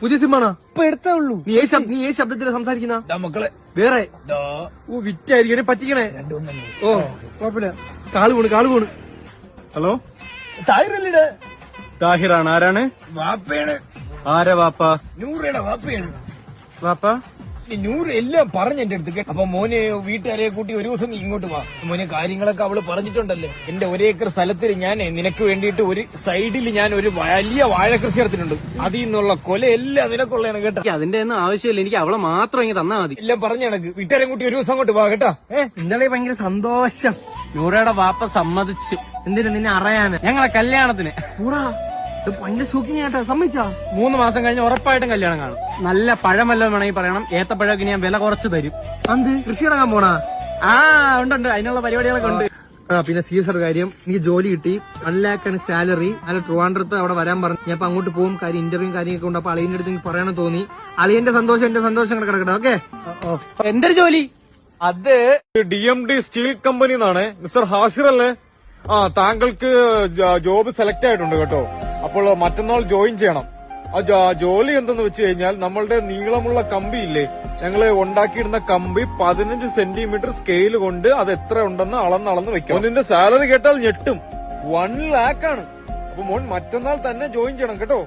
പുതിയ സിമ്മാണോ? ഇപ്പൊ എടുത്തേ ഉള്ളൂ. നീ ഏത് ശബ്ദത്തിലാ സംസാരിക്കുന്ന? മക്കളെ വേറെ വിറ്റായിരിക്കും പറ്റിക്കണേ. ഓ കുഴപ്പമില്ല. കാള് പോണ്. ഹലോ, താഹിറല്ലേ? താഹിറാണ്. ആരാണ്? വാപ്പയാണ്. ആരാ വാപ്പ? നൂറയുടെ വാപ്പയാണ്. വാപ്പ നൂറ് എല്ലാം പറഞ്ഞ എന്റെ അടുത്ത്. അപ്പൊ മോനെ വീട്ടുകാരെ കൂട്ടി ഒരു ദിവസം നീ ഇങ്ങോട്ട് വാ. മോനെ കാര്യങ്ങളൊക്കെ അവള് പറഞ്ഞിട്ടുണ്ടല്ലേ. എന്റെ 1 ഏക്കർ സ്ഥലത്തിൽ ഞാൻ നിനക്ക് വേണ്ടിയിട്ട് ഒരു സൈഡിൽ ഞാൻ ഒരു വലിയ വാഴ കൃഷി നടത്തിയിട്ടുണ്ട്. അതിൽ നിന്നുള്ള കൊല എല്ലാം നിനക്കുള്ളതാണ് കേട്ടോ. അതിന്റെ ഒന്നും ആവശ്യമില്ല, എനിക്ക് അവളെ മാത്രം ഇങ്ങനെ തന്നാ മതി. എല്ലാം പറഞ്ഞ കണക്ക് വീട്ടുകാരെ കൂട്ടി ഒരു ദിവസം അങ്ങോട്ട് വാ കേട്ടാ. ഇന്നലെ ഭയങ്കര സന്തോഷം. നൂറയുടെ വാപ്പ സമ്മതിച്ചു. എന്തിനാ? നിന്നെ അറിയാന്, ഞങ്ങളെ കല്യാണത്തിന്. കൂടാ ഭയങ്കര ഷോക്കിങ് കേട്ടാ. സമ്മതിച്ചാ? 3 മാസം കഴിഞ്ഞ് ഉറപ്പായിട്ടും കല്യാണം കാണും. നല്ല പഴമെല്ലാം വേണമെങ്കിൽ പറയണം. ഏത്തപ്പഴമൊക്കെ ഞാൻ വില കുറച്ച് തരും. അത് കൃഷി ഇടങ്ങാൻ പോണാ? ഉണ്ട്. അതിനുള്ള പരിപാടികളൊക്കെ ഉണ്ട്. പിന്നെ സീരിയസ് ഒരു കാര്യം, എനിക്ക് ജോലി കിട്ടി. 1 lakh സാലറി. അല്ല ട്രിവാൻഡ്രത്ത് അവിടെ വരാൻ പറഞ്ഞു. ഞാൻ അങ്ങോട്ട് പോകും. കാര്യം ഇന്റർവ്യൂ കാര്യമൊക്കെ ഉണ്ട്. അപ്പൊ അളിയന്റെ അടുത്ത് എനിക്ക് പറയണം തോന്നി. അളിയന്റെ സന്തോഷം എന്റെ സന്തോഷം കിടക്കട്ടെ. ഓക്കെ. എന്തൊരു ജോലി? അത് DMD സ്റ്റീൽ കമ്പനി എന്നാണ്. മിസ്റ്റർ ഹാസിർ അല്ലേ? താങ്കൾക്ക് ജോബ് സെലക്ട് ആയിട്ടുണ്ട് കേട്ടോ. അപ്പോൾ മറ്റന്നാൾ ജോയിൻ ചെയ്യണം. ജോലി എന്തെന്ന് വെച്ച് കഴിഞ്ഞാൽ നമ്മളുടെ നീളമുള്ള കമ്പി ഇല്ലേ, ഞങ്ങള് ഉണ്ടാക്കിയിടുന്ന കമ്പി 15 സെന്റിമീറ്റർ സ്കെയിൽ കൊണ്ട് അത് എത്ര ഉണ്ടെന്ന് അളന്ന് വെക്കാം. മോനിന്റെ സാലറി കേട്ടാൽ ഞെട്ടും. 1 lakh ആണ്. അപ്പൊ മോൻ മറ്റന്നാൾ തന്നെ ജോയിൻ ചെയ്യണം കേട്ടോ.